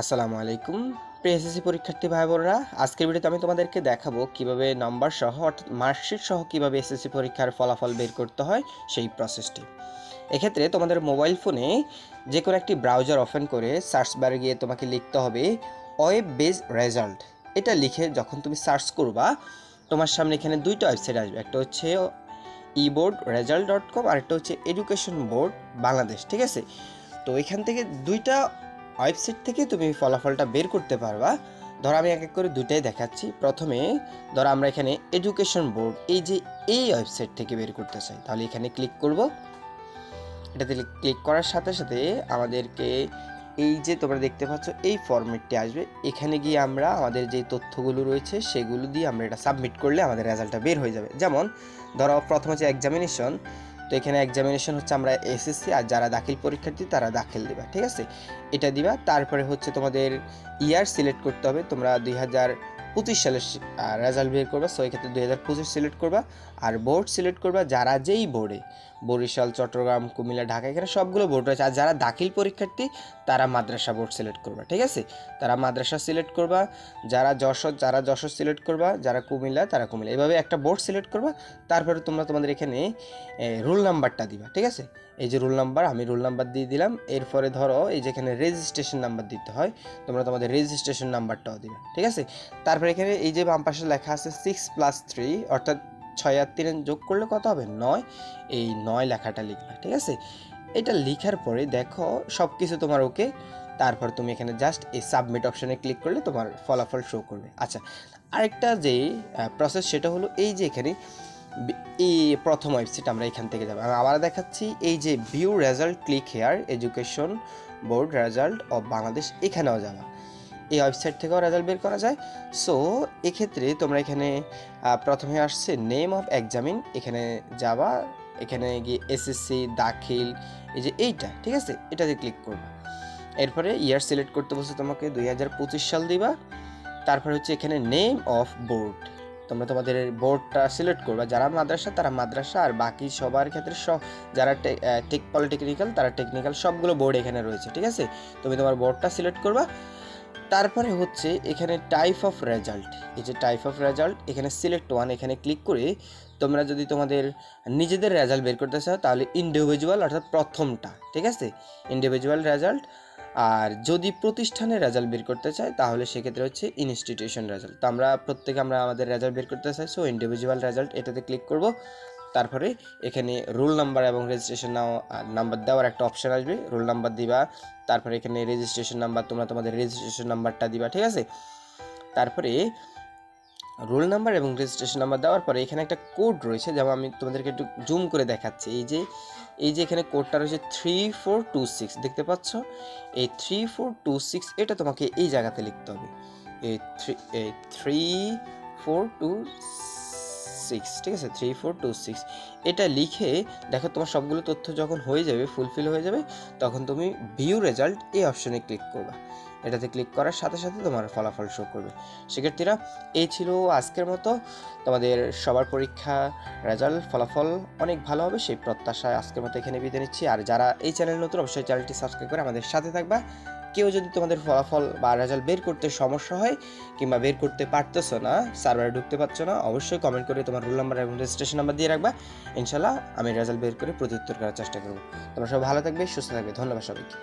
আসসালামু আলাইকুম প্রিয় এসএসসি পরীক্ষার্থী ভাই বোনেরা, আজকের ভিডিওতে আমি তোমাদেরকে দেখাবো কিভাবে নাম্বার সহ অর্থাৎ মার্কশিট সহ কিভাবে এসএসসি পরীক্ষার ফলাফল বের করতে হয় সেই প্রসেসটি। এক্ষেত্রে তোমাদের মোবাইল ফোনে যে কোনো একটি ব্রাউজার ওপেন করে সার্চ বারে গিয়ে তোমাকে লিখতে হবে ওয়েব বেস রেজাল্ট। এটা লিখে যখন তুমি সার্চ করবা তোমার সামনে এখানে দুইটা ওয়েবসাইট আসবে, একটা হচ্ছে eboardresult.com আর একটা হচ্ছে এডুকেশন বোর্ড বাংলাদেশ। ঠিক আছে, তো এখান থেকে দুইটা ওয়েবসাইট থেকে তুমি ফলাফলটা বের করতে পারবা। ধরো আমি এক এক করে দুইটাই দেখাচ্ছি। প্রথমে ধরো আমরা এখানে এডুকেশন বোর্ড এই ওয়েবসাইট থেকে বের করতে চাই, তাহলে এখানে ক্লিক করব। এটাতে ক্লিক করার সাথে সাথে আমাদেরকে এই যে তোমরা দেখতে পাচ্ছ এই ফরম্যাটটি আসবে। এখানে গিয়ে আমরা আমাদের যে তথ্যগুলো রয়েছে সেগুলো দিয়ে আমরা এটা সাবমিট করলে আমাদের রেজাল্টটা বের হয়ে যাবে। যেমন ধরো প্রথম হচ্ছে এক্সামিনেশন, তো এখানে এক্সামিনেশন হচ্ছে আমরা এসএসসি, আর যারা দাখিল পরীক্ষার্থী তারা দাখিল দিবা। ঠিক আছে, এটা দিবা। তারপরে হচ্ছে তোমাদের ইয়ার সিলেক্ট করতে হবে। তোমরা 2025 সালের রেজাল্ট বের করবা, সো এক্ষেত্রে 2025 সিলেক্ট করবা। আর বোর্ড সিলেক্ট করবা যারা যেই বোর্ডে, বরিশাল, চট্টগ্রাম, কুমিল্লা, ঢাকা, এখানে সবগুলো বোর্ড রয়েছে। আর যারা দাখিল পরীক্ষার্থী তারা মাদ্রাসা বোর্ড সিলেক্ট করবা। ঠিক আছে, তারা মাদ্রাসা সিলেক্ট করবা। যারা যশোর সিলেক্ট করবা, যারা কুমিল্লা তারা কুমিল্লা, এভাবে একটা বোর্ড সিলেক্ট করবা। তারপরে তোমরা তোমাদের এখানে রোল নাম্বারটা দিবা। ঠিক আছে, এই যে রোল নাম্বার, আমি রোল নাম্বার দিয়ে দিলাম। এরপরে ধরো এই যে এখানে রেজিস্ট্রেশন নাম্বার দিতে হয়, তোমরা তোমাদের রেজিস্ট্রেশন নাম্বারটাও দিবে। ঠিক আছে, তারপরে এখানে এই যে বাম পাশে লেখা আছে 6+3, অর্থাৎ 6 আর 3 যোগ করলে কত হবে? 9। এই 9 লেখাটা লিখবে। ঠিক আছে, এটা লেখার পরে দেখো সব কিছু তোমার ওকে। তারপর তুমি এখানে জাস্ট এই সাবমিট অপশানে ক্লিক করলে তোমার ফলাফল শো করবে। আচ্ছা, আরেকটা যে প্রসেস সেটা হলো এই যে এখানে এই প্রথম ওয়েবসাইট, আমরা এখান থেকে যাবো। আমি আবার দেখাচ্ছি, এই যে view result, click here, education board result of Bangladesh, এখানেও যাবা। এই ওয়েবসাইট থেকেও রেজাল্ট বের করা যায়। সো এক্ষেত্রে তোমরা এখানে প্রথমে আসছে নেম অফ এক্সামিন, এখানে যাবা। এখানে গিয়ে এসএসসি দাখিল, এই যে এইটা, ঠিক আছে, এটাতে ক্লিক করবা। এরপরে ইয়ার সিলেক্ট করতে বলছে তোমাকে 2025 সাল দিবা। তারপরে হচ্ছে এখানে নেম অফ বোর্ড, তোমরা তোমাদের বোর্ডটা সিলেক্ট করবা। যারা মাদ্রাসা তারা মাদ্রাসা, আর বাকি সবার ক্ষেত্রে যারা পলিটেকনিক্যাল তারা টেকনিক্যাল, সবগুলো বোর্ড এখানে রয়েছে। ঠিক আছে, তুমি তোমার বোর্ডটা সিলেক্ট করবা। তারপরে হচ্ছে এখানে টাইপ অফ রেজাল্ট, এই যে টাইপ অফ রেজাল্ট, এখানে সিলেক্ট ওয়ান, এখানে ক্লিক করে তোমরা যদি তোমাদের নিজেদের রেজাল্ট বের করতে চাও তাহলে ইন্ডিভিজুয়াল, অর্থাৎ প্রথমটা। ঠিক আছে, ইন্ডিভিজুয়াল রেজাল্ট। আর যদি প্রতিষ্ঠানের রেজাল্ট বের করতে চাই তাহলে সেক্ষেত্রে হচ্ছে ইনস্টিটিউশন রেজাল্ট। তো আমরা আমাদের রেজাল্ট বের করতে চাই, সো ইন্ডিভিজুয়াল রেজাল্ট এটাতে ক্লিক করব। তারপরে এখানে রোল নাম্বার এবং রেজিস্ট্রেশন নাম্বার দেওয়ার একটা অপশান আসবে, রোল নাম্বার দিবা। তারপরে এখানে রেজিস্ট্রেশন নাম্বার, তোমরা তোমাদের রেজিস্ট্রেশন নাম্বারটা দিবা। ঠিক আছে, তারপরে রোল নাম্বার এবং রেজিস্ট্রেশন নাম্বার দেওয়ার পরে এখানে একটা কোড রয়েছে, যেমন আমি তোমাদেরকে একটু জুম করে দেখাচ্ছি। এই যে এখানে কোডটা রয়েছে 3426, দেখতে পাচ্ছ? এই 3426 এটা তোমাকে এই জায়গাতে লিখতে হবে, এই 3426। ঠিক আছে, 3426 এটা লিখে দেখো তোমার সবগুলো তথ্য যখন হয়ে যাবে, ফুলফিল হয়ে যাবে, তখন তুমি ভিউ রেজাল্ট এই অপশনে ক্লিক করবা। এটাতে ক্লিক করার সাথে সাথে তোমার ফলাফল শো করবে। শিক্ষার্থীরা, এই ছিল আজকের মতো। তোমাদের সবার পরীক্ষা রেজাল্ট ফলাফল অনেক ভালো হবে সেই প্রত্যাশায় আজকের মতো এখানে বিদায় নিচ্ছি। আর যারা এই চ্যানেল নতুন, অবশ্যই চ্যানেলটি সাবস্ক্রাইব করে আমাদের সাথে থাকবা। কেউ যদি তোমাদের ফলাফল বা রেজাল্ট বের করতে সমস্যা হয় কিংবা বের করতে পারতেছো না, সার্ভারে ঢুকতে পারছো না, অবশ্যই কমেন্ট করে তোমার রোল নাম্বার এবং রেজিস্ট্রেশন নাম্বার দিয়ে রাখবা। ইনশাল্লাহ আমি রেজাল্ট বের করে প্রত্যুত্তর করার চেষ্টা করবো। তোমরা সবাই ভালো থাকবে, সুস্থ থাকবে। ধন্যবাদ সবাইকে।